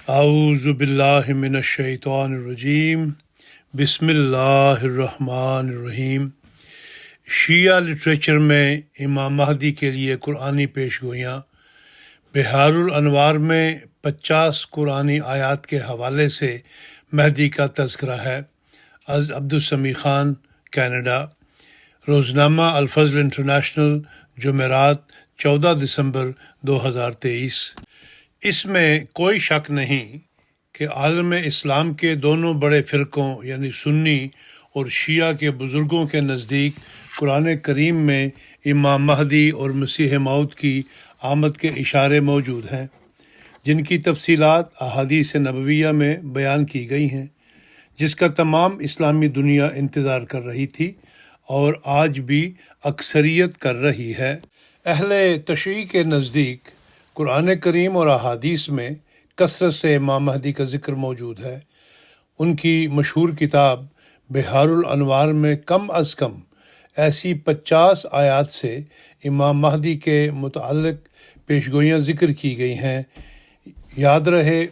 اعوذ باللہ من الشیطان الرجیم بسم اللہ الرحمن الرحیم۔ شیعہ لٹریچر میں امام مہدی کے لیے قرآنی پیش گوئیاں۔ بحار الانوار میں 50 قرآنی آیات کے حوالے سے مہدی کا تذکرہ ہے۔ از عبدالسمیع خان، کینیڈا۔ روزنامہ الفضل انٹرنیشنل، جمعرات 14 دسمبر 2023۔ اس میں کوئی شک نہیں کہ عالم اسلام کے دونوں بڑے فرقوں یعنی سنی اور شیعہ کے بزرگوں کے نزدیک قرآن کریم میں امام مہدی اور مسیح موعود کی آمد کے اشارے موجود ہیں، جن کی تفصیلات احادیث نبویہ میں بیان کی گئی ہیں، جس کا تمام اسلامی دنیا انتظار کر رہی تھی اور آج بھی اکثریت کر رہی ہے۔ اہل تشیع کے نزدیک قرآن کریم اور احادیث میں کثرت سے امام مہدی کا ذکر موجود ہے۔ ان کی مشہور کتاب بحار الانوار میں کم از کم ایسی 50 آیات سے امام مہدی کے متعلق پیشگوئیاں ذکر کی گئی ہیں۔ یاد رہے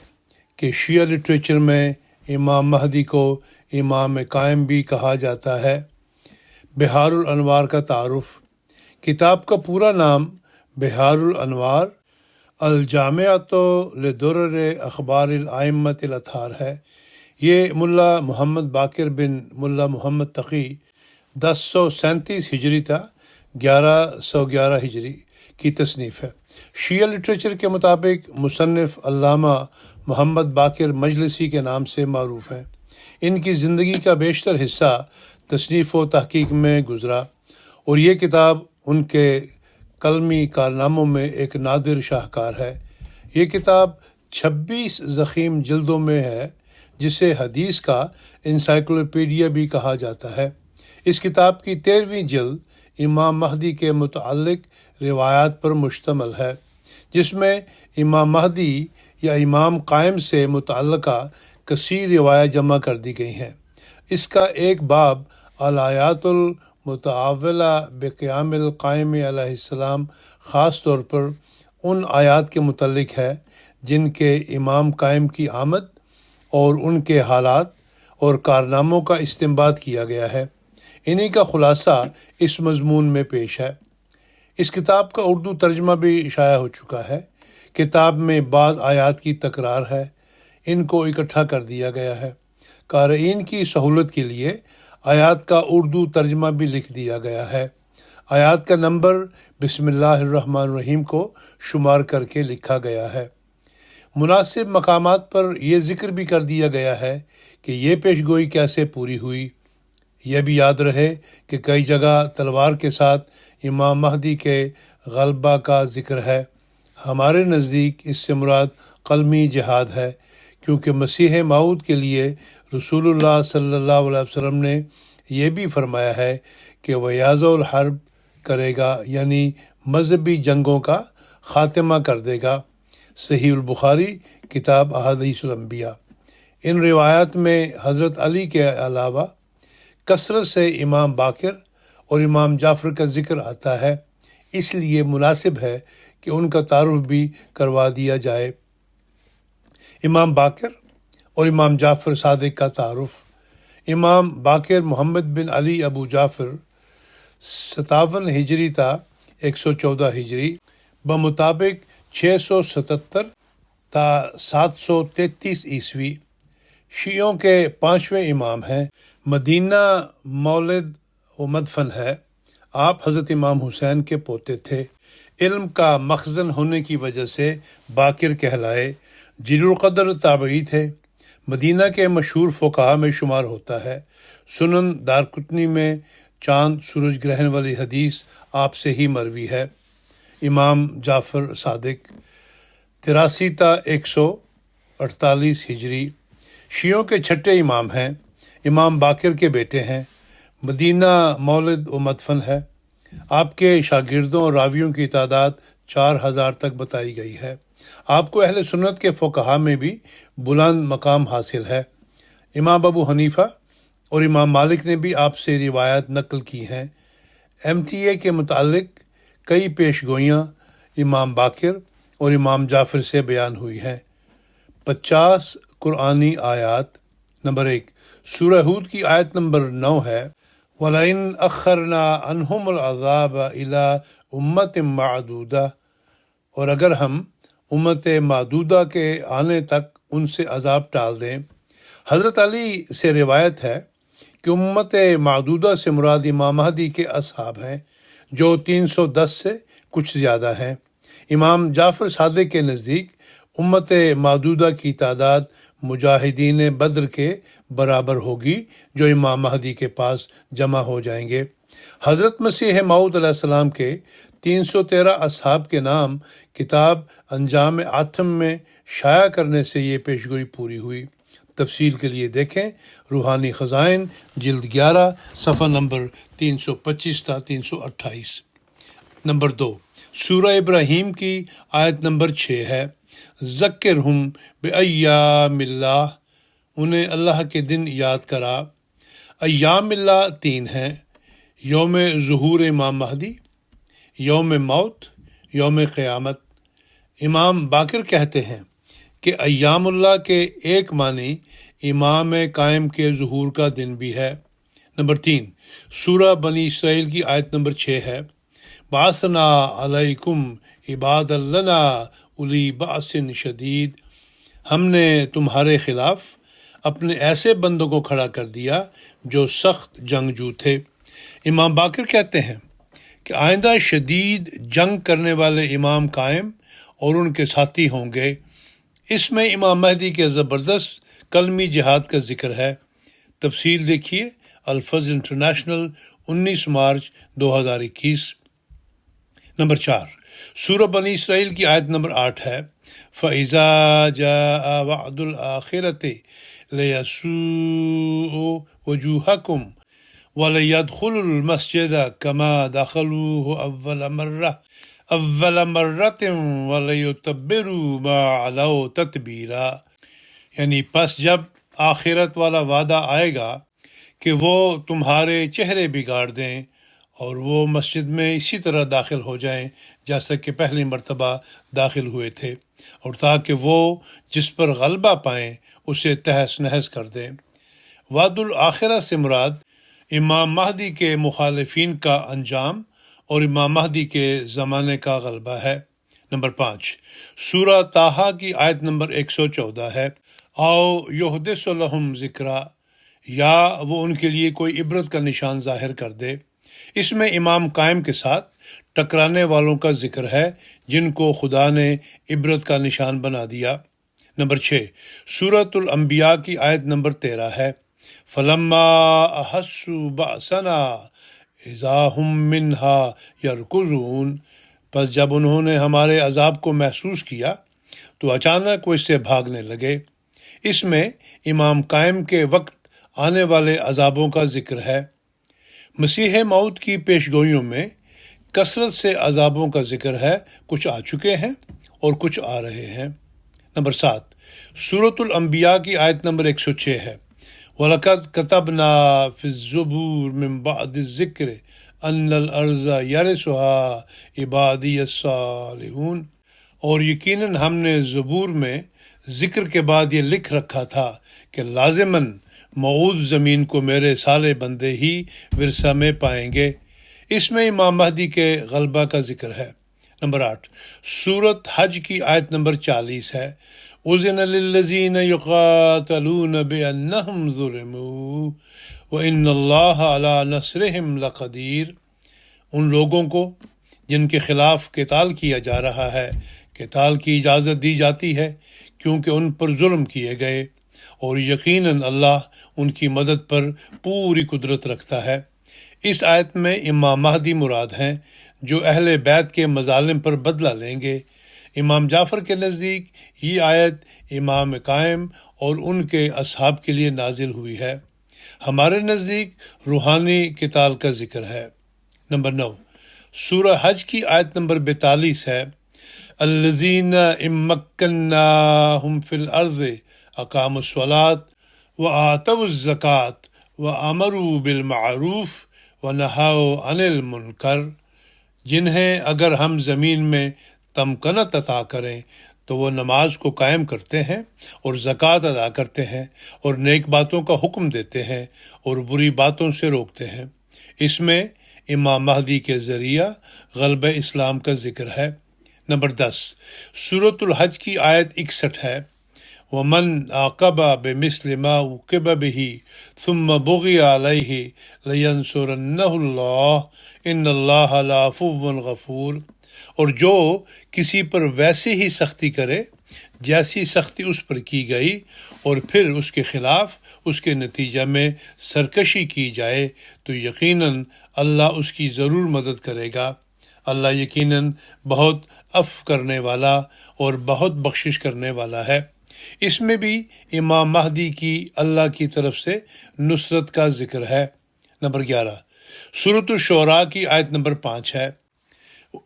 کہ شیعہ لٹریچر میں امام مہدی کو امام قائم بھی کہا جاتا ہے۔ بحار الانوار کا تعارف۔ کتاب کا پورا نام بحار الانوار الجامعۃ لدرر اخبار الائمۃ الاطہار ہے۔ یہ ملا محمد باقر بن ملا محمد تقی 1037 ہجری تا 1111 ہجری کی تصنیف ہے۔ شیعہ لٹریچر کے مطابق مصنف علامہ محمد باقر مجلسی کے نام سے معروف ہیں۔ ان کی زندگی کا بیشتر حصہ تصنیف و تحقیق میں گزرا اور یہ کتاب ان کے قلمی کارناموں میں ایک نادر شاہکار ہے۔ یہ کتاب 26 ضخیم جلدوں میں ہے، جسے حدیث کا انسائکلوپیڈیا بھی کہا جاتا ہے۔ اس کتاب کی 13ویں جلد امام مہدی کے متعلق روایات پر مشتمل ہے، جس میں امام مہدی یا امام قائم سے متعلقہ کثیر روایات جمع کر دی گئی ہیں۔ اس کا ایک باب الآیات المتعولہ بقیام القائم علیہ السلام خاص طور پر ان آیات کے متعلق ہے جن کے امام قائم کی آمد اور ان کے حالات اور کارناموں کا استنباط کیا گیا ہے۔ انہی کا خلاصہ اس مضمون میں پیش ہے۔ اس کتاب کا اردو ترجمہ بھی شائع ہو چکا ہے۔ کتاب میں بعض آیات کی تکرار ہے، ان کو اکٹھا کر دیا گیا ہے۔ قارئین کی سہولت کے لیے آیات کا اردو ترجمہ بھی لکھ دیا گیا ہے۔ آیات کا نمبر بسم اللہ الرحمن الرحیم کو شمار کر کے لکھا گیا ہے۔ مناسب مقامات پر یہ ذکر بھی کر دیا گیا ہے کہ یہ پیشگوئی کیسے پوری ہوئی۔ یہ بھی یاد رہے کہ کئی جگہ تلوار کے ساتھ امام مہدی کے غلبہ کا ذکر ہے۔ ہمارے نزدیک اس سے مراد قلمی جہاد ہے، کیونکہ مسیح موعود کے لیے رسول اللہ صلی اللہ علیہ وسلم نے یہ بھی فرمایا ہے کہ وہ یازع الحرب کرے گا، یعنی مذہبی جنگوں کا خاتمہ کر دے گا۔ صحیح البخاری کتاب احادیث الانبیاء۔ ان روایات میں حضرت علی کے علاوہ کثرت سے امام باقر اور امام جعفر کا ذکر آتا ہے، اس لیے مناسب ہے کہ ان کا تعارف بھی کروا دیا جائے۔ امام باقر اور امام جعفر صادق کا تعارف۔ امام باقر محمد بن علی ابو جعفر 57 ہجری تا 114 ہجری بمطابق 677 تا 733 عیسوی شیعوں کے 5ویں امام ہیں۔ مدینہ مولد و مدفن ہے۔ آپ حضرت امام حسین کے پوتے تھے۔ علم کا مخزن ہونے کی وجہ سے باقر کہلائے۔ جلیل القدر تابعی تھے۔ مدینہ کے مشہور فقہاء میں شمار ہوتا ہے۔ سنن دارقطنی میں چاند سورج گرہن والی حدیث آپ سے ہی مروی ہے۔ امام جعفر صادق 83 تا 148 ہجری شیعوں کے 6 امام ہیں۔ امام باقر کے بیٹے ہیں۔ مدینہ مولد و مدفن ہے۔ آپ کے شاگردوں اور راویوں کی تعداد 4000 تک بتائی گئی ہے۔ آپ کو اہل سنت کے فقہاء میں بھی بلند مقام حاصل ہے۔ امام ابو حنیفہ اور امام مالک نے بھی آپ سے روایات نقل کی ہیں۔ MTA کے متعلق کئی پیش گوئیاں امام باقر اور امام جعفر سے بیان ہوئی ہیں۔ 50 قرآنی آیات۔ نمبر 1، سورہ ہود کی آیت نمبر 9 ہے، وَلَئِنْ أَخَّرْنَا عَنْهُمُ الْعَذَابَ إِلَىٰ أُمَّةٍ مَّعْدُودَةٍ، اور اگر ہم امت معدودہ کے آنے تک ان سے عذاب ٹال دیں۔ حضرت علی سے روایت ہے کہ امت معدودہ سے مراد امام مہدی کے اصحاب ہیں، جو 310 سے کچھ زیادہ ہیں۔ امام جعفر صادق کے نزدیک امت معدودہ کی تعداد مجاہدین بدر کے برابر ہوگی، جو امام مہدی کے پاس جمع ہو جائیں گے۔ حضرت مسیح موعود علیہ السلام کے 313 اصحاب کے نام کتاب انجام عاطم میں شائع کرنے سے یہ پیشگوئی پوری ہوئی۔ تفصیل کے لیے دیکھیں روحانی خزائن جلد 11 صفحہ نمبر 325 تا 328۔ نمبر 2، سورہ ابراہیم کی آیت نمبر 6 ہے، ذکرہم بایام اللہ، انہیں اللہ کے دن یاد کرا۔ ایام اللہ 3 ہیں، یوم ظہور امام مہدی، یوم موت، یوم قیامت۔ امام باقر کہتے ہیں کہ ایام اللہ کے ایک معنی امام قائم کے ظہور کا دن بھی ہے۔ نمبر 3، سورہ بنی اسرائیل کی آیت نمبر 6 ہے، بعثنا علیکم عباد لنا اولی بأس شدید، ہم نے تمہارے خلاف اپنے ایسے بندوں کو کھڑا کر دیا جو سخت جنگجو تھے۔ امام باقر کہتے ہیں کہ آئندہ شدید جنگ کرنے والے امام قائم اور ان کے ساتھی ہوں گے۔ اس میں امام مہدی کے زبردست کلمی جہاد کا ذکر ہے۔ تفصیل دیکھیے الفضل انٹرنیشنل 19 مارچ 2021۔ نمبر 4، سورہ بنی اسرائیل کی آیت نمبر 8 ہے، فَإِذَا جَاءَ وَعْدُ الْآخِرَةِ لَيَسُوءُ وُجُوهَكُمْ وَلَيَدْخُلُوا الْمَسْجِدَ كَمَا دَخَلُوهُ أَوَّلَ مَرَّةٍ وَلَيُتَبِّرُوا مَا عَلَوْا تَتْبِيرًا، یعنی پس جب آخرت والا وعدہ آئے گا کہ وہ تمہارے چہرے بگاڑ دیں اور وہ مسجد میں اسی طرح داخل ہو جائیں جیسا کہ پہلی مرتبہ داخل ہوئے تھے، اور تاکہ وہ جس پر غلبہ پائیں اسے تہس نہس کر دیں۔ وعد الآخرہ سے مراد امام مہدی کے مخالفین کا انجام اور امام مہدی کے زمانے کا غلبہ ہے۔ نمبر 5، سورہ طٰہٰ کی آیت نمبر 114 ہے، او یحدث لہم ذکرا، یا وہ ان کے لیے کوئی عبرت کا نشان ظاہر کر دے۔ اس میں امام قائم کے ساتھ ٹکرانے والوں کا ذکر ہے جن کو خدا نے عبرت کا نشان بنا دیا۔ نمبر 6، سورۃ الانبیاء کی آیت نمبر 13 ہے، فَلَمَّا أَحَسُّوا بَأْسَنَا إِذَا هُمْ مِنْهَا يَرْكُضُونَ، پس جب انہوں نے ہمارے عذاب کو محسوس کیا تو اچانک وہ اس سے بھاگنے لگے۔ اس میں امام قائم کے وقت آنے والے عذابوں کا ذکر ہے۔ مسیح موعود کی پیشگوئیوں میں کثرت سے عذابوں کا ذکر ہے، کچھ آ چکے ہیں اور کچھ آ رہے ہیں۔ نمبر 7، سورۃ الانبیاء کی آیت نمبر 106 ہے، وَلَقَدْ كَتَبْنَا فِي الزُّبُورِ مِن بَعْدِ الذِّكْرِ أَنَّ الْأَرْضَ يَرِثُهَا عِبَادِيَ الصَّالِحُونَ، اور یقیناً ہم نے زبور میں ذکر کے بعد یہ لکھ رکھا تھا کہ لازماً موعود زمین کو میرے صالح بندے ہی ورثہ میں پائیں گے۔ اس میں امام مہدی کے غلبہ کا ذکر ہے۔ نمبر 8، سورۃ حج کی آیت نمبر 40 ہے، اذن للذین یقاتلون بانہم ظلموا وان اللہ علی نصرہم لقدیر، ان لوگوں کو جن کے خلاف قتال کیا جا رہا ہے قتال کی اجازت دی جاتی ہے کیونکہ ان پر ظلم کیے گئے، اور یقیناً اللہ ان کی مدد پر پوری قدرت رکھتا ہے۔ اس آیت میں امام مہدی مراد ہیں جو اہل بیت کے مظالم پر بدلہ لیں گے۔ امام جعفر کے نزدیک یہ آیت امام قائم اور ان کے اصحاب کے لیے نازل ہوئی ہے۔ ہمارے نزدیک روحانی قتال کا ذکر ہے۔ نمبر 9، سورہ حج کی آیت نمبر 42 ہے، الذین ان مکناہم فی الارض اقاموا الصلاۃ وآتوا الزکاۃ وامروا بالمعروف ونہوا عن المنکر، جنہیں اگر ہم زمین میں تمکنت عطا کریں تو وہ نماز کو قائم کرتے ہیں اور زکوٰۃ ادا کرتے ہیں اور نیک باتوں کا حکم دیتے ہیں اور بری باتوں سے روکتے ہیں۔ اس میں امام مہدی کے ذریعہ غلبہ اسلام کا ذکر ہے۔ نمبر 10، سورۃ الحج کی آیت 61 ہے، وَمَنْ عَاقَبَ بِمِثْلِ مَا عُوقِبَ بِهِ ثُمَّ بُغِيَ عَلَيْهِ لَيَنْصُرَنَّهُ اللَّهُ إِنَّ اللَّهَ لَعَفُوٌّ غَفُورٌ۔ اور جو کسی پر ویسے ہی سختی کرے جیسی سختی اس پر کی گئی اور پھر اس کے خلاف اس کے نتیجہ میں سرکشی کی جائے تو یقیناً اللہ اس کی ضرور مدد کرے گا۔ اللہ یقیناً بہت عفو کرنے والا اور بہت بخشش کرنے والا ہے۔ اس میں بھی امام مہدی کی اللہ کی طرف سے نصرت کا ذکر ہے۔ نمبر 11، سورۃ الشعراء کی آیت نمبر 5 ہے،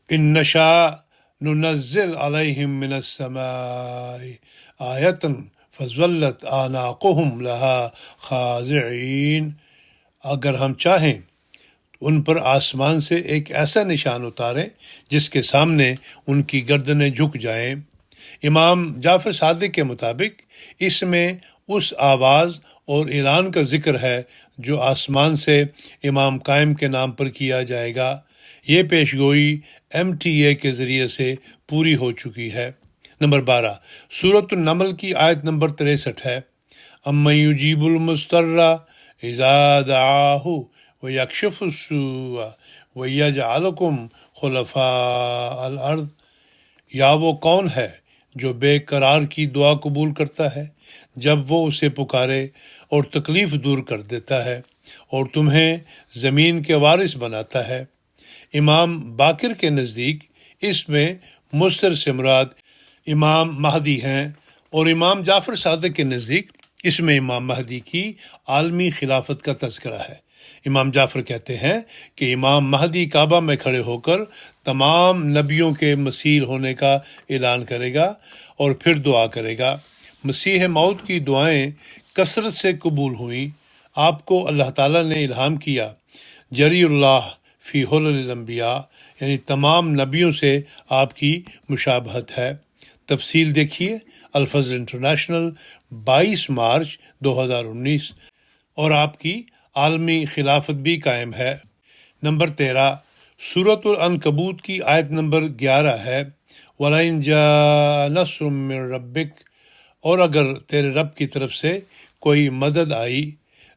إِن نَّشَأْ نُنَزِّلْ عَلَيْهِم مِّنَ السَّمَاءِ آيَةً فَظَلَّتْ أَعْنَاقُهُمْ لَهَا خَاضِعِينَ۔ اگر ہم چاہیں ان پر آسمان سے ایک ایسا نشان اتاریں جس کے سامنے ان کی گردنیں جھک جائیں۔ امام جعفر صادق کے مطابق اس میں اس آواز اور اعلان کا ذکر ہے جو آسمان سے امام قائم کے نام پر کیا جائے گا۔ یہ پیش گوئی MTA کے ذریعے سے پوری ہو چکی ہے۔ نمبر 12، سورۃ النمل کی آیت نمبر 63 ہے، أَمَّن يُجِيبُ الْمُضْطَرَّ إِذَا دَعَاهُ وَيَكْشِفُ السُّوءَ وَيَجْعَلُكُمْ خُلَفَاءَ الْأَرْضِ۔ یا وہ کون ہے جو بے قرار کی دعا قبول کرتا ہے جب وہ اسے پکارے اور تکلیف دور کر دیتا ہے اور تمہیں زمین کے وارث بناتا ہے۔ امام باقر کے نزدیک اس میں مصر سے مراد امام مہدی ہیں، اور امام جعفر صادق کے نزدیک اس میں امام مہدی کی عالمی خلافت کا تذکرہ ہے۔ امام جعفر کہتے ہیں کہ امام مہدی کعبہ میں کھڑے ہو کر تمام نبیوں کے مسیح ہونے کا اعلان کرے گا اور پھر دعا کرے گا۔ مسیح موعود کی دعائیں کثرت سے قبول ہوئیں۔ آپ کو اللہ تعالیٰ نے الہام کیا، جری اللہ فی حلل الانبیاء، یعنی تمام نبیوں سے آپ کی مشابہت ہے۔ تفصیل دیکھیے الفضل انٹرنیشنل 22 مارچ 2019، اور آپ کی عالمی خلافت بھی قائم ہے۔ نمبر 13، سورۃ العنکبوت کی آیت نمبر 11 ہے، وَلَئِن جَاءَ نَصْرٌ مِّن رَّبِّكَ، اور اگر تیرے رب کی طرف سے کوئی مدد آئی۔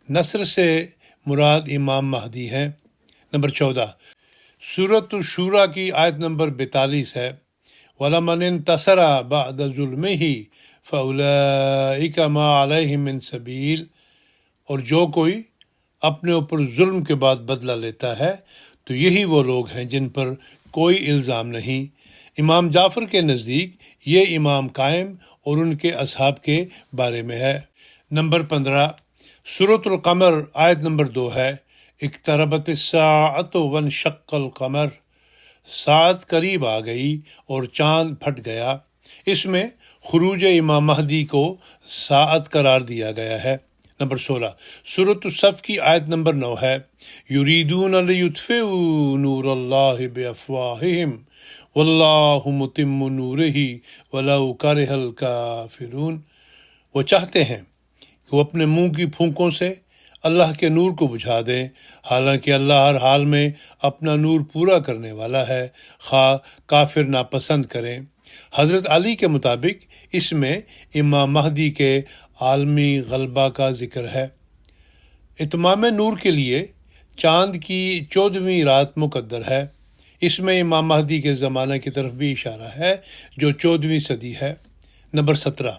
نصر سے مراد امام مہدی ہیں۔ نمبر 14، سورۃ الشورى کی آیت نمبر 42 ہے، وَلَمَنِ انتَصَرَ بَعْدَ ظُلْمِهِ فَأُولَٰئِكَ مَا عَلَيْهِم مِّن سَبِيلٍ، اور جو کوئی اپنے اوپر ظلم کے بعد بدلہ لیتا ہے تو یہی وہ لوگ ہیں جن پر کوئی الزام نہیں۔ امام جعفر کے نزدیک یہ امام قائم اور ان کے اصحاب کے بارے میں ہے۔ نمبر 15، سورۃ القمر آیت نمبر 2 ہے، اقتربت الساعۃ وانشق القمر، ساعت قریب آ گئی اور چاند پھٹ گیا۔ اس میں خروج امام مہدی کو ساعت قرار دیا گیا ہے۔ نمبر 16، سورۃ الصف کی آیت نمبر 9 ہے، یریدون لیطفئوا نور اللہ بافواہہم واللہ متم نورہ ولو کرہ الکافرون۔ وہ چاہتے ہیں کہ وہ اپنے منہ کی پھونکوں سے اللہ کے نور کو بجھا دیں، حالانکہ اللہ ہر حال میں اپنا نور پورا کرنے والا ہے، خواہ کافر ناپسند کریں۔ حضرت علی کے مطابق اس میں امام مہدی کے عالمی غلبہ کا ذکر ہے۔ اتمام نور کے لیے چاند کی 14ویں رات مقدر ہے۔ اس میں امام مہدی کے زمانہ کی طرف بھی اشارہ ہے جو 14ویں صدی ہے۔ نمبر 17،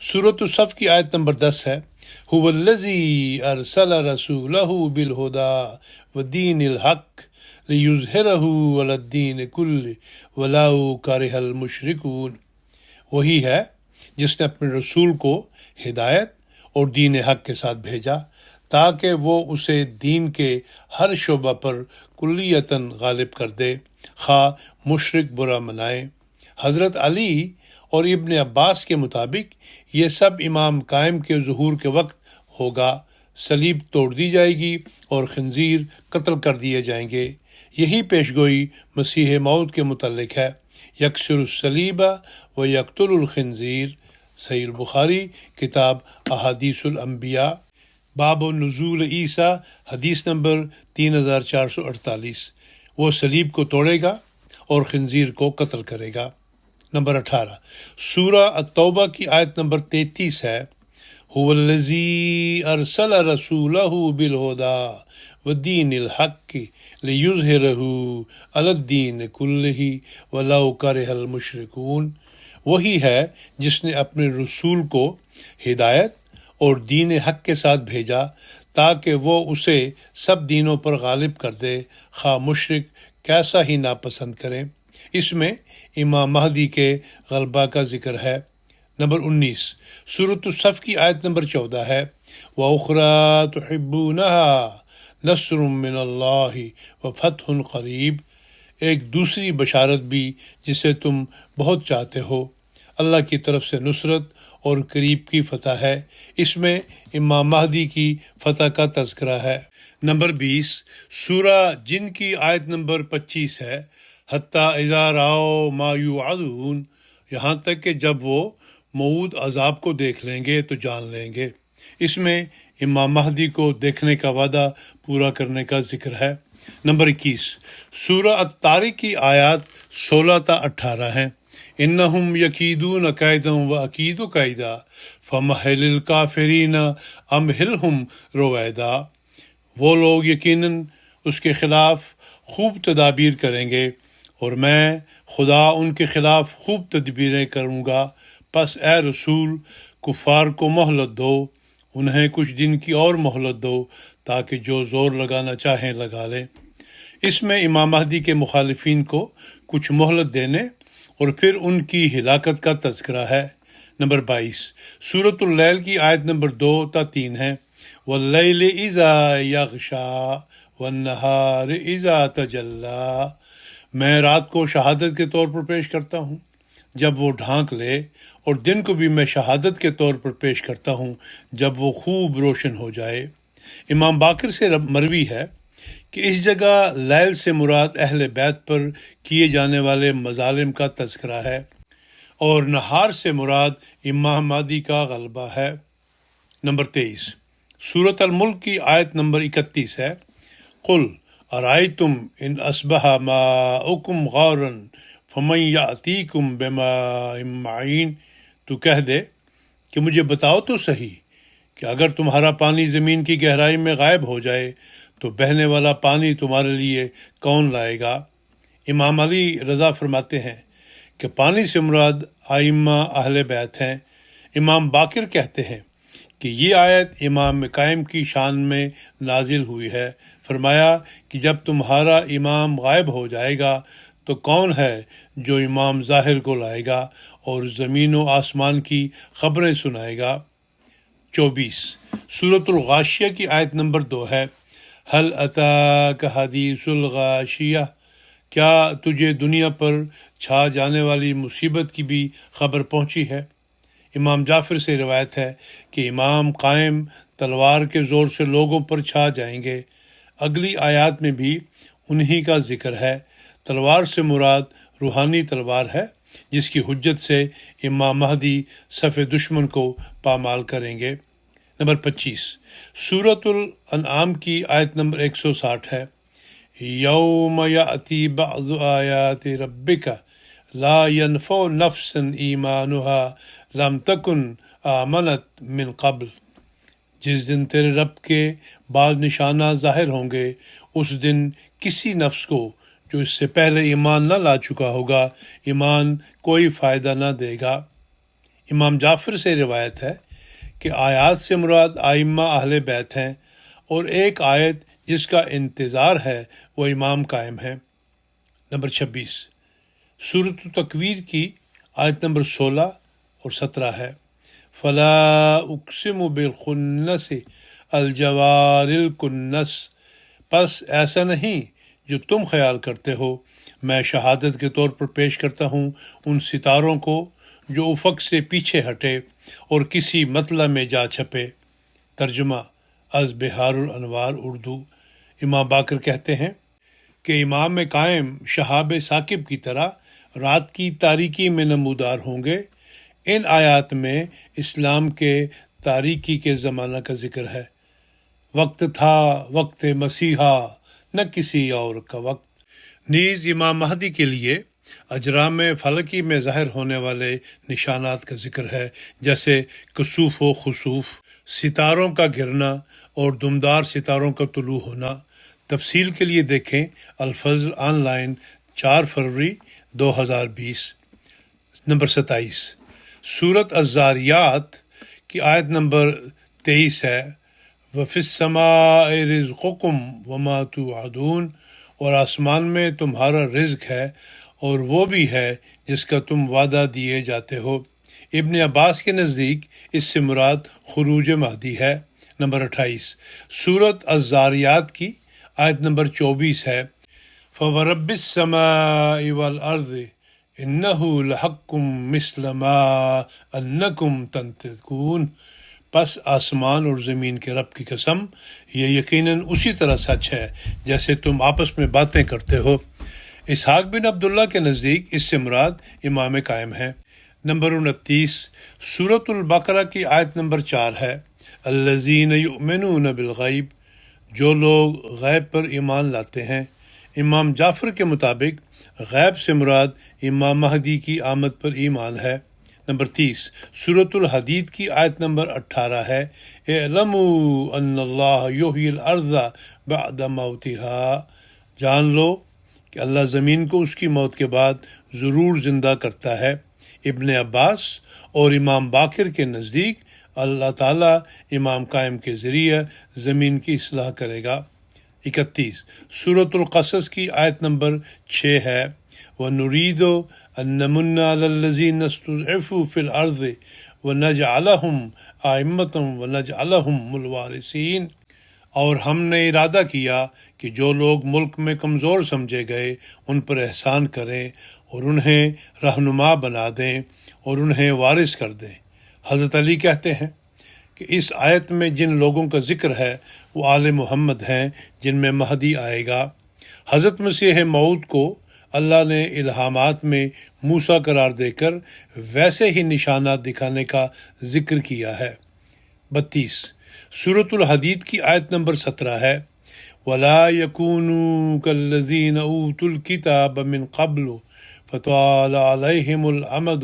سورۃ الصف کی آیت نمبر 10 ہے، هو الذی ارسل رسولہ بالہدی ودین الحق لیظہرہ علی الدین کلہ ولو کرہ المشرکون۔ وہی ہے جس نے اپنے رسول کو ہدایت اور دین حق کے ساتھ بھیجا تاکہ وہ اسے دین کے ہر شعبہ پر کلیتاً غالب کر دے، خواہ مشرک برا منائیں۔ حضرت علی اور ابن عباس کے مطابق یہ سب امام قائم کے ظہور کے وقت ہوگا، صلیب توڑ دی جائے گی اور خنزیر قتل کر دیے جائیں گے۔ یہی پیشگوئی مسیح موعود کے متعلق ہے، یکسر الصلیب و یقتل الخنزیر، صحیح البخاری کتاب احادیث الانبیاء، باب نزول عیسیٰ حدیث نمبر 3448، وہ صلیب کو توڑے گا اور خنزیر کو قتل کرے گا۔ نمبر 18 سورہ التوبہ کی آیت نمبر 33 ہے، هو الذی ارسل رسولہ بالہدی ودین الحق لیظہرہ علی الدین کلہ ولو کرہ المشرکون، وہی ہے جس نے اپنے رسول کو ہدایت اور دین حق کے ساتھ بھیجا تاکہ وہ اسے سب دینوں پر غالب کر دے، خواہ مشرک کیسا ہی ناپسند کریں۔ اس میں امام مہدی کے غلبہ کا ذکر ہے۔ نمبر 19 سورۃ الصف کی آیت نمبر 14 ہے، وَأُخْرَىٰ تُحِبُّونَهَا نَصْرٌ مِّنَ اللَّهِ وَفَتْحٌ قَرِیب، ایک دوسری بشارت بھی جسے تم بہت چاہتے ہو، اللہ کی طرف سے نصرت اور قریب کی فتح ہے۔ اس میں امام مہدی کی فتح کا تذکرہ ہے۔ نمبر 20 سورہ جن کی آیت نمبر 25 ہے، حتیٰ اذا رأوا ما یوعدون، یہاں تک کہ جب وہ موعود عذاب کو دیکھ لیں گے تو جان لیں گے۔ اس میں امام مہدی کو دیکھنے کا وعدہ پورا کرنے کا ذکر ہے۔ نمبر 21 سورہ الطارق کی آیات 16 تا 18 ہیں، انہم یکیدون کیدا واکید کیدا فمہل الکافرین امہلہم رویدا، وہ لوگ یقیناً اس کے خلاف خوب تدابیر کریں گے اور میں خدا ان کے خلاف خوب تدبیریں کروں گا، پس اے رسول کفار کو مہلت دو، انہیں کچھ دن کی اور مہلت دو تاکہ جو زور لگانا چاہیں لگا لیں۔ اس میں امام مہدی کے مخالفین کو کچھ مہلت دینے اور پھر ان کی ہلاکت کا تذکرہ ہے۔ نمبر 22 سورۃ اللیل کی آیت نمبر 2 تا 3 ہے، واللیل اذا یغشا والنہار اذا تجلی، میں رات کو شہادت کے طور پر پیش کرتا ہوں جب وہ ڈھانک لے، اور دن کو بھی میں شہادت کے طور پر پیش کرتا ہوں جب وہ خوب روشن ہو جائے۔ امام باقر سے مروی ہے کہ اس جگہ لیل سے مراد اہل بیت پر کیے جانے والے مظالم کا تذکرہ ہے، اور نہار سے مراد امام مہدی کا غلبہ ہے۔ نمبر 23 سورۃ الملک کی آیت نمبر 31 ہے، قل ارائیتم ان اصبح ماؤکم غورا فمن یأتیکم بماء معین، تو کہہ دے کہ مجھے بتاؤ تو صحیح کہ اگر تمہارا پانی زمین کی گہرائی میں غائب ہو جائے تو بہنے والا پانی تمہارے لیے کون لائے گا؟ امام علی رضا فرماتے ہیں کہ پانی سے مراد ائمہ اہل بیت ہیں۔ امام باقر کہتے ہیں کہ یہ آیت امام قائم کی شان میں نازل ہوئی ہے، فرمایا کہ جب تمہارا امام غائب ہو جائے گا تو کون ہے جو امام ظاہر کو لائے گا اور زمین و آسمان کی خبریں سنائے گا۔ 24 سورۃ الغاشیہ کی آیت نمبر 2 ہے، هل اتاک حدیث الغاشیہ، کیا تجھے دنیا پر چھا جانے والی مصیبت کی بھی خبر پہنچی ہے؟ امام جعفر سے روایت ہے کہ امام قائم تلوار کے زور سے لوگوں پر چھا جائیں گے۔ اگلی آیات میں بھی انہی کا ذکر ہے۔ تلوار سے مراد روحانی تلوار ہے جس کی حجت سے امام مہدی صف دشمن کو پامال کریں گے۔ نمبر 25 سورۃ الانعام کی آیت نمبر 160 ہے، یوم یأتی بعض آیات ربک لا ینفع نفسا ایمانها لم تکن آمنت من قبل، جس دن تیرے رب کے بعض نشانہ ظاہر ہوں گے، اس دن کسی نفس کو جو اس سے پہلے ایمان نہ لا چکا ہوگا ایمان کوئی فائدہ نہ دے گا۔ امام جعفر سے روایت ہے کہ آیات سے مراد ائمہ اہل بیت ہیں، اور ایک آیت جس کا انتظار ہے وہ امام قائم ہے۔ نمبر 26 سورۃ تکویر کی آیت نمبر 16 اور 17 ہے، فلا اقسم بالخنس الجوار الکنس، پس ایسا نہیں جو تم خیال کرتے ہو، میں شہادت کے طور پر پیش کرتا ہوں ان ستاروں کو جو افق سے پیچھے ہٹے اور کسی مطلع میں جا چھپے۔ ترجمہ از بحار الانوار اردو۔ امام باقر کہتے ہیں کہ امام قائم شہاب ثاقب کی طرح رات کی تاریکی میں نمودار ہوں گے۔ ان آیات میں اسلام کے تاریکی کے زمانہ کا ذکر ہے۔ وقت تھا وقت مسیحا، نہ کسی اور کا وقت۔ نیز امام مہدی کے لیے اجرام فلکی میں ظاہر ہونے والے نشانات کا ذکر ہے، جیسے کسوف و خسوف، ستاروں کا گرنا اور دمدار ستاروں کا طلوع ہونا۔ تفصیل کے لیے دیکھیں الفجر آن لائن 4 فروری 2020۔ نمبر 27 سورت الزاریات کی آیت نمبر 23 ہے، وَفِي السَّمَاءِ رِزْقُكُمْ وَمَا تُوعَدُونَ، اور آسمان میں تمہارا رزق ہے اور وہ بھی ہے جس کا تم وعدہ دیے جاتے ہو۔ ابن عباس کے نزدیک اس سے مراد خروج مہدی ہے۔ نمبر 28 سورت الزاریات کی آیت نمبر 24 ہے، فَوَرَبِّ السَّمَاءِ وَالْأَرْضِ إِنَّهُ لَحَقٌّ مِثْلَ مَا أَنَّكُمْ تَنطِقُونَ، پس آسمان اور زمین کے رب کی قسم، یہ یقیناً اسی طرح سچ ہے جیسے تم آپس میں باتیں کرتے ہو۔ اسحاق بن عبداللہ کے نزدیک اس سے مراد امام قائم ہے۔ نمبر 29 سورۃ البقرہ کی آیت نمبر 4 ہے، الذین یؤمنون بالغیب، جو لوگ غیب پر ایمان لاتے ہیں۔ امام جعفر کے مطابق غیب سے مراد امام مہدی کی آمد پر ایمان ہے۔ نمبر 30 سورۃ الحدید کی آیت نمبر 18 ہے، اعلموا ان اللہ یحیی الارض بعد موتها، جان لو کہ اللہ زمین کو اس کی موت کے بعد ضرور زندہ کرتا ہے۔ ابن عباس اور امام باقر کے نزدیک اللہ تعالیٰ امام قائم کے ذریعے زمین کی اصلاح کرے گا۔ 31 سورۃ القصص کی آیت نمبر 6 ہے، وَنُرِيدُ أَن نَّمُنَّ عَلَى الَّذِينَ اسْتُضْعِفُوا فِي الْأَرْضِ وَنَجْعَلَهُمْ أَئِمَّةً وَنَجْعَلَهُمُ الْوَارِثِينَ، اور ہم نے ارادہ کیا کہ جو لوگ ملک میں کمزور سمجھے گئے ان پر احسان کریں اور انہیں رہنما بنا دیں اور انہیں وارث کر دیں۔ حضرت علی کہتے ہیں کہ اس آیت میں جن لوگوں کا ذکر ہے وہ آل محمد ہیں جن میں مہدی آئے گا۔ حضرت مسیح موعود کو اللہ نے الہامات میں موسیٰ قرار دے کر ویسے ہی نشانات دکھانے کا ذکر کیا ہے۔ 32 سورۃ الحدید کی آیت نمبر 17 ہے، وَلَا يَكُونُوا كَالَّذِينَ أُوتُوا الْكِتَابَ مِنْ قَبْلُ فَطَالَ عَلَيْهِمُ الْأَمَدُ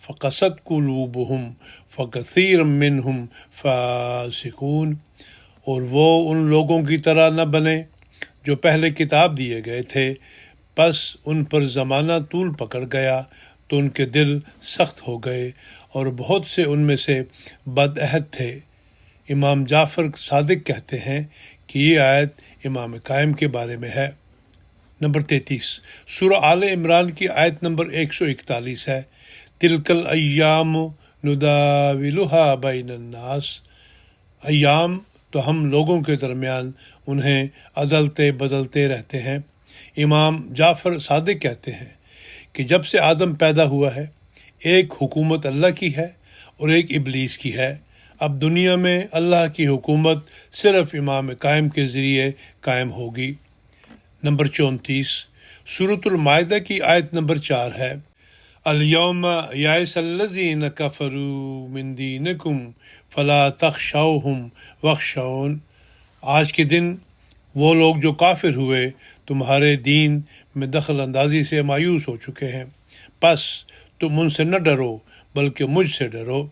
فَقَسَتْ قُلُوبُهُمْ فَكَثِيرٌ مِّنْهُمْ فَاسِقُونَ، اور وہ ان لوگوں کی طرح نہ بنے جو پہلے کتاب دیے گئے تھے، پس ان پر زمانہ طول پکڑ گیا تو ان کے دل سخت ہو گئے اور بہت سے ان میں سے بد عہد تھے۔ امام جعفر صادق کہتے ہیں کہ یہ آیت امام قائم کے بارے میں ہے۔ نمبر 33 سورہ آل عمران کی آیت نمبر 141 ہے، تلک الایام نداولها بین الناس، ایام تو ہم لوگوں کے درمیان انہیں عدلتے بدلتے رہتے ہیں۔ امام جعفر صادق کہتے ہیں کہ جب سے آدم پیدا ہوا ہے ایک حکومت اللہ کی ہے اور ایک ابلیس کی ہے۔ اب دنیا میں اللہ کی حکومت صرف امام قائم کے ذریعے قائم ہوگی۔ نمبر 34 سورۃ المائدہ کی آیت نمبر 4 ہے، الیوم یئس الذین کفروا من دینکم فلا تخشوہم واخشون، آج کے دن وہ لوگ جو کافر ہوئے تمہارے دین میں دخل اندازی سے مایوس ہو چکے ہیں، پس تم ان سے نہ ڈرو بلکہ مجھ سے ڈرو۔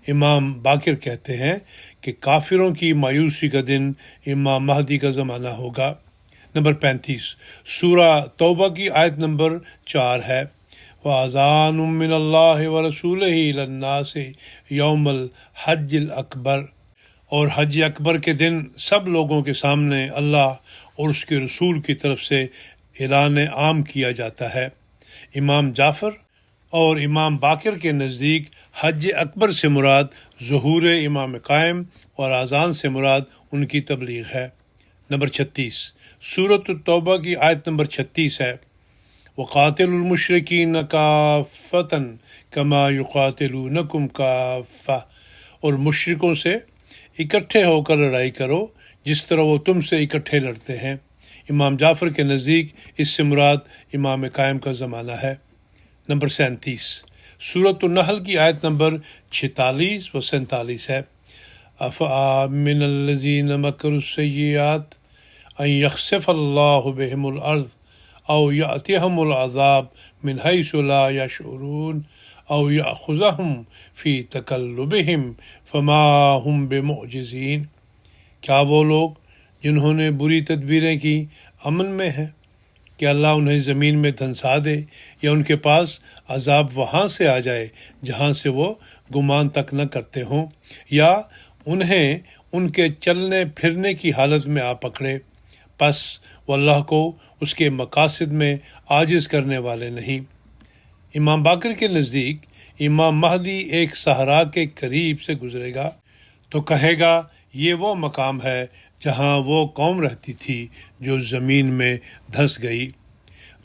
امام باقر کہتے ہیں کہ کافروں کی مایوسی کا دن امام مہدی کا زمانہ ہوگا۔ نمبر 35 سورہ توبہ کی آیت نمبر 4 ہے، وَأَذَانٌ مِّنَ اللَّهِ وَرَسُولِهِ إِلَى النَّاسِ يَوْمَ الْحَجِّ الْأَكْبَرِ، اور حج اکبر کے دن سب لوگوں کے سامنے اللہ اور اس کے رسول کی طرف سے اعلان عام کیا جاتا ہے۔ امام جعفر اور امام باقر کے نزدیک حج اکبر سے مراد ظہور امام قائم اور اذان سے مراد ان کی تبلیغ ہے۔ نمبر 36 سورۃ التوبہ کی آیت نمبر 36 ہے، وَقَاتِلُوا الْمُشْرِكِينَ كَافَّةً كَمَا يُقَاتِلُونَكُمْ كَافَّةً، اور مشرکوں سے اکٹھے ہو کر لڑائی کرو جس طرح وہ تم سے اکٹھے لڑتے ہیں۔ امام جعفر کے نزدیک اس سے مراد امام قائم کا زمانہ ہے۔ نمبر 37 سورۃ النحل کی آیت نمبر 46 و 47 ہے۔ افامن الذین مکروا السیئات ان یخسف اللہ بہم الارض او یأتیہم العذاب من حیث لا یشعرون او یأخذہم فی تقلبہم فما ہم بمعجزین۔ کیا وہ لوگ جنہوں نے بری تدبیریں کی امن میں ہیں کہ اللہ انہیں زمین میں دھنسا دے، یا ان کے پاس عذاب وہاں سے آ جائے جہاں سے وہ گمان تک نہ کرتے ہوں، یا انہیں ان کے چلنے پھرنے کی حالت میں آ پکڑے، پس وہ اللہ کو اس کے مقاصد میں عاجز کرنے والے نہیں۔ امام باقر کے نزدیک امام مہدی ایک صحرا کے قریب سے گزرے گا تو کہے گا یہ وہ مقام ہے جہاں وہ قوم رہتی تھی جو زمین میں دھنس گئی۔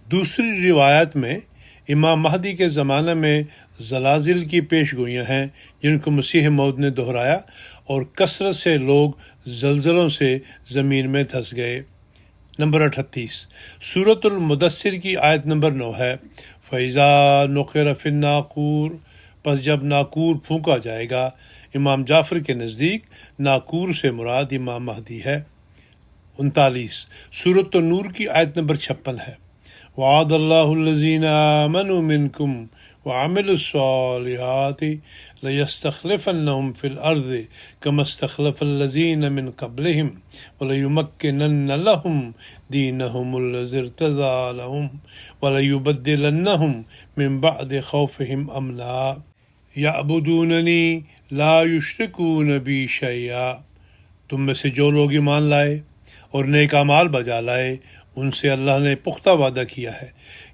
دوسری روایت میں امام مہدی کے زمانہ میں زلازل کی پیش گوئیاں ہیں جن کو مسیح موعود نے دہرایا، اور کثرت سے لوگ زلزلوں سے زمین میں دھنس گئے۔ نمبر 38 سورۃ المدثر کی آیت نمبر 9 ہے۔ فَإِذَا نُقِرَ فِي النَّاقُورِ، پس جب ناقور پھونکا جائے گا۔ امام جعفر کے نزدیک ناقور سے مراد امام مہدی ہے۔ 39 سورۃ النور کی آیت نمبر 56 ہے۔ وعد اللہ الذین آمنوا منکم وعملوا الصالحات لیستخلفنہم فی الارض کما استخلف الذین من قبلہم ولیمکنن لہم دینہم الذی ارتضی لہم ولیبدلنہم من بعد خوفہم امنا یعبدوننی لا یشرکون بی شیئا۔ تم میں سے جو لوگ ایمان لائے اور نیک اعمال بجا لائے ان سے اللہ نے پختہ وعدہ کیا ہے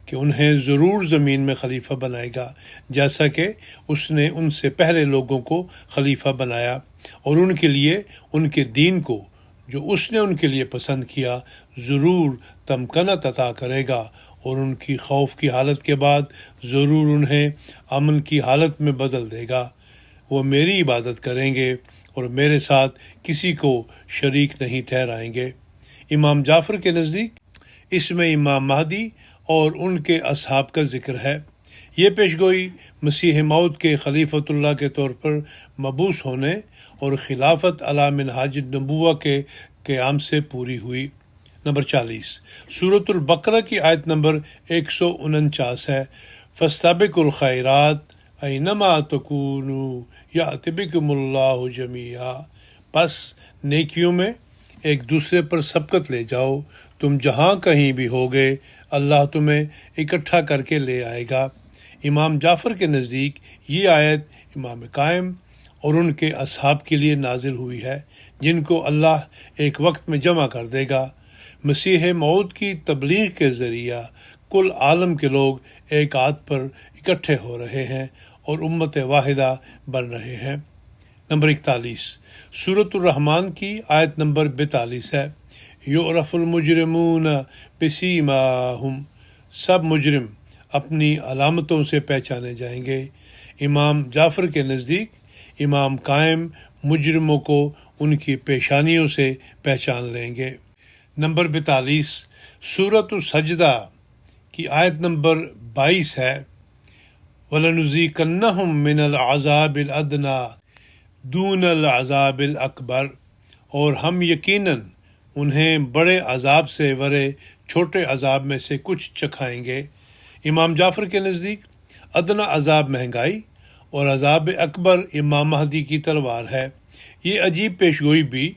کہ انہیں ضرور زمین میں خلیفہ بنائے گا، جیسا کہ اس نے ان سے پہلے لوگوں کو خلیفہ بنایا، اور ان کے لیے ان کے دین کو جو اس نے ان کے لیے پسند کیا ضرور تمکنت عطا کرے گا، اور ان کی خوف کی حالت کے بعد ضرور انہیں امن کی حالت میں بدل دے گا۔ وہ میری عبادت کریں گے اور میرے ساتھ کسی کو شریک نہیں ٹھہرائیں گے۔ امام جعفر کے نزدیک اس میں امام مہدی اور ان کے اصحاب کا ذکر ہے۔ یہ پیشگوئی مسیح موعود کے خلیفۃ اللہ کے طور پر مبعوث ہونے اور خلافت علی منہاج النبوہ کے قیام سے پوری ہوئی۔ نمبر 40 سورۃ البقرہ کی آیت نمبر 149 ہے۔ فاستبقوا الخیرات اینما تکونوا یأت بکم اللہ جمیعا، پس نیکیوں میں ایک دوسرے پر سبقت لے جاؤ، تم جہاں کہیں بھی ہوگے اللہ تمہیں اکٹھا کر کے لے آئے گا۔ امام جعفر کے نزدیک یہ آیت امام قائم اور ان کے اصحاب کے لیے نازل ہوئی ہے جن کو اللہ ایک وقت میں جمع کر دے گا۔ مسیح موعود کی تبلیغ کے ذریعہ کل عالم کے لوگ ایک ہاتھ پر اکٹھے ہو رہے ہیں اور امت واحدہ بن رہے ہیں۔ نمبر 41 سورۃ الرحمن کی آیت نمبر 42 ہے۔ یعرف المجرمون بسیماہم، سب مجرم اپنی علامتوں سے پہچانے جائیں گے۔ امام جعفر کے نزدیک امام قائم مجرموں کو ان کی پیشانیوں سے پہچان لیں گے۔ نمبر 42 سورۃ السجدہ کی آیت نمبر 22 ہے۔ وَلَنُذِيقَنَّهُم مِّنَ الْعَذَابِ الْأَدْنَىٰ دُونَ الْعَذَابِ الْأَكْبَرِ، اور ہم یقیناً انہیں بڑے عذاب سے ورے چھوٹے عذاب میں سے کچھ چکھائیں گے۔ امام جعفر کے نزدیک ادنا عذاب مہنگائی اور عذاب اکبر امام مہدی کی تلوار ہے۔ یہ عجیب پیشگوئی بھی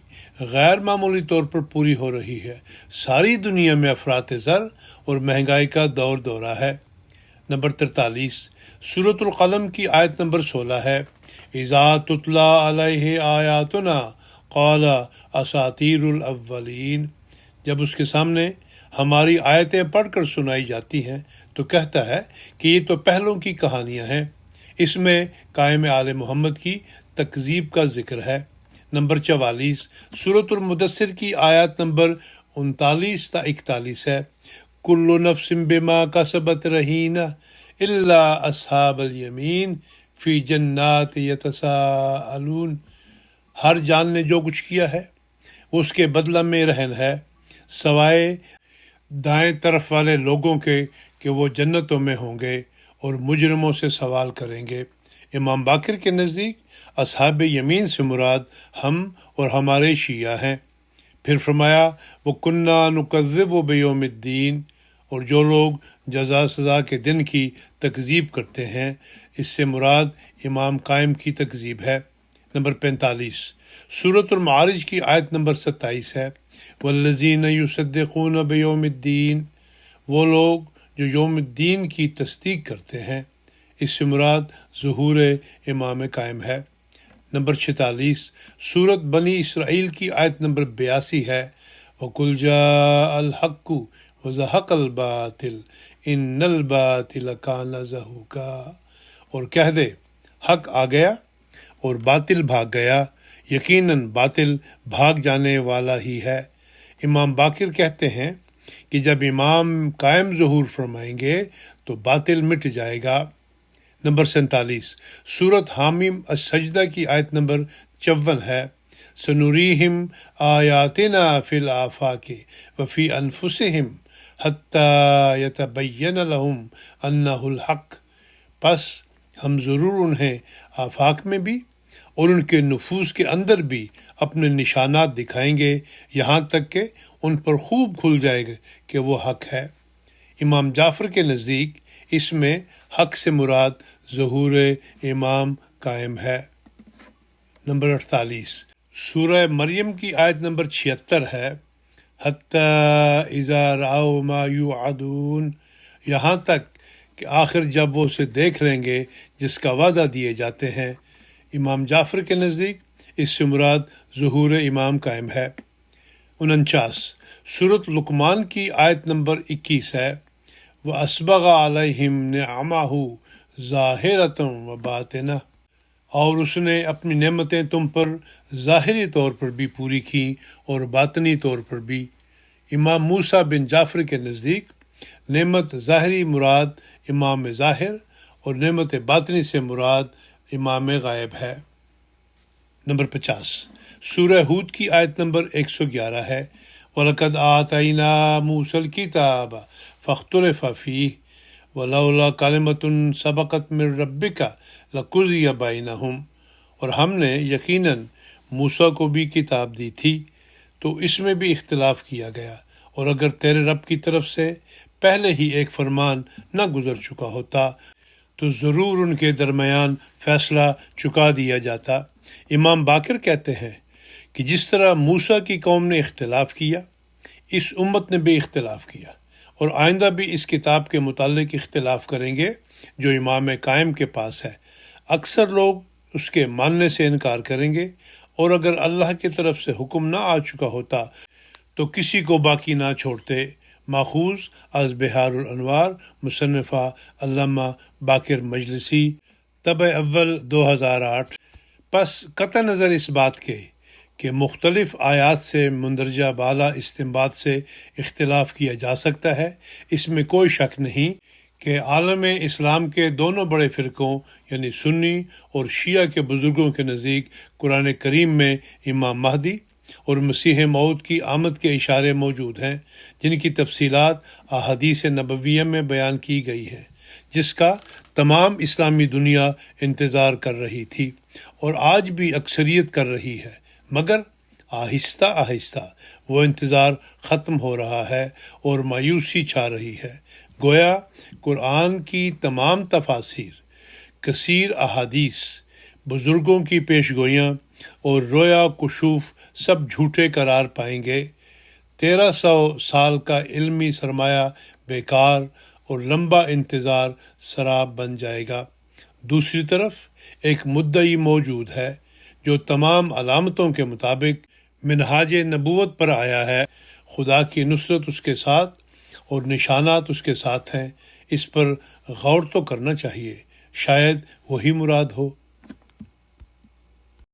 غیر معمولی طور پر پوری ہو رہی ہے۔ ساری دنیا میں افراط زر اور مہنگائی کا دور دورہ ہے۔ نمبر 43 سورۃ القلم کی آیت نمبر 16 ہے۔ اذا تتلی علیہ آیاتنا قال اساطیر الاولین، جب اس کے سامنے ہماری آیتیں پڑھ کر سنائی جاتی ہیں تو کہتا ہے کہ یہ تو پہلوں کی کہانیاں ہیں۔ اس میں قائم آل محمد کی تکذیب کا ذکر ہے۔ نمبر 44 سورۃ المدثر کی آیات نمبر 39 تا 41 ہے۔ کل نفس بما کسبت رہینہ الا اصحاب الیمین فی جنات یتساءلون، ہر جان نے جو کچھ کیا ہے اس کے بدلہ میں رہن ہے، سوائے دائیں طرف والے لوگوں کے کہ وہ جنتوں میں ہوں گے، اور مجرموں سے سوال کریں گے۔ امام باقر کے نزدیک اصحاب یمین سے مراد ہم اور ہمارے شیعہ ہیں۔ پھر فرمایا وَكُنَّا نُكَذِّبُ بِيَوْمِ الدِّينِ، اور جو لوگ جزا سزا کے دن کی تکذیب کرتے ہیں، اس سے مراد امام قائم کی تکذیب ہے۔ نمبر 45 سورۃ المعارج کی آیت نمبر 27 ہے وَالَّذِينَ يُصَدِّقُونَ بِيَوْمِ الدِّينِ، وہ لوگ جو یوم الدین کی تصدیق کرتے ہیں، اس سے مراد ظہور امام قائم ہے۔ نمبر 46 سورۃ بنی اسرائیل کی آیت نمبر 82 ہے وَقُلْ جَاءَ الْحَقُّ وَزَهَقَ الْبَاطِلُ إِنَّ الْبَاطِلَ كَانَ زَهُوقًا، اور کہہ دے حق آ گیا اور باطل بھاگ گیا، یقیناً باطل بھاگ جانے والا ہی ہے۔ امام باقر کہتے ہیں کہ جب امام قائم ظہور فرمائیں گے تو باطل مٹ جائے گا۔ نمبر 47 سورۃ حامیم السجدہ کی آیت نمبر 54 ہے سنوریہم آیاتنا فی الآفاق وفی انفسہم حتی یتبین لہم انہ الحق، پس ہم ضرور انہیں آفاق میں بھی اور ان کے نفوس کے اندر بھی اپنے نشانات دکھائیں گے، یہاں تک کہ ان پر خوب کھل جائے گا کہ وہ حق ہے۔ امام جعفر کے نزدیک اس میں حق سے مراد ظہور امام قائم ہے۔ نمبر 48 سورہ مریم کی آیت نمبر 76 ہے حتی اذا رأوا ما یوعدون، یہاں تک کہ آخر جب وہ اسے دیکھ لیں گے جس کا وعدہ دیے جاتے ہیں۔ امام جعفر کے نزدیک اس سے مراد ظہور امام قائم ہے۔ 49 سورۃ لقمان کی آیت نمبر 21 ہے وَأَسْبَغَ عَلَيْهِمْ نِعَمَهُ ظَاهِرَةً وَبَاطِنَةً، اور اس نے اپنی نعمتیں تم پر ظاہری طور پر بھی پوری کی اور باطنی طور پر بھی۔ امام موسیٰ بن جعفر کے نزدیک نعمت ظاہری مراد امام ظاہر اور نعمت باطنی سے مراد امام غائب ہے۔ نمبر 50 سورہ ہود کی آیت نمبر 111 ہے وَلَقَدْ آتَيْنَا مُوسَى الْكِتَابَ فَاخْتُلِفَ فِيهِ وَلَوْلَا كَلِمَةٌ سَبَقَتْ مِن رَبِّكَ لَقُضِيَ بَيْنَهُمْ، اور ہم نے یقیناً موسیٰ کو بھی کتاب دی تھی تو اس میں بھی اختلاف کیا گیا، اور اگر تیرے رب کی طرف سے پہلے ہی ایک فرمان نہ گزر چکا ہوتا تو ضرور ان کے درمیان فیصلہ چکا دیا جاتا۔ امام باقر کہتے ہیں کہ جس طرح موسیٰ کی قوم نے اختلاف کیا، اس امت نے بھی اختلاف کیا، اور آئندہ بھی اس کتاب کے متعلق اختلاف کریں گے جو امام قائم کے پاس ہے۔ اکثر لوگ اس کے ماننے سے انکار کریں گے، اور اگر اللہ کی طرف سے حکم نہ آ چکا ہوتا تو کسی کو باقی نہ چھوڑتے۔ ماخوذ از بحار الانوار، مصنفہ علامہ باقر مجلسی، طبع اول 2008۔ پس قطع نظر اس بات کے کہ مختلف آیات سے مندرجہ بالا استنباط سے اختلاف کیا جا سکتا ہے، اس میں کوئی شک نہیں کہ عالم اسلام کے دونوں بڑے فرقوں یعنی سنی اور شیعہ کے بزرگوں کے نزدیک قرآن کریم میں امام مہدی اور مسیح موعود کی آمد کے اشارے موجود ہیں، جن کی تفصیلات احادیث نبویہ میں بیان کی گئی ہیں، جس کا تمام اسلامی دنیا انتظار کر رہی تھی اور آج بھی اکثریت کر رہی ہے، مگر آہستہ آہستہ وہ انتظار ختم ہو رہا ہے اور مایوسی چھا رہی ہے۔ گویا قرآن کی تمام تفاسیر، کثیر احادیث، بزرگوں کی پیشگوئیاں اور رویا کشوف سب جھوٹے قرار پائیں گے۔ 1300 سال کا علمی سرمایہ بیکار اور لمبا انتظار سراب بن جائے گا۔ دوسری طرف ایک مدعی موجود ہے جو تمام علامتوں کے مطابق منہاج نبوت پر آیا ہے، خدا کی نصرت اس کے ساتھ اور نشانات اس کے ساتھ ہیں۔ اس پر غور تو کرنا چاہیے، شاید وہی مراد ہو۔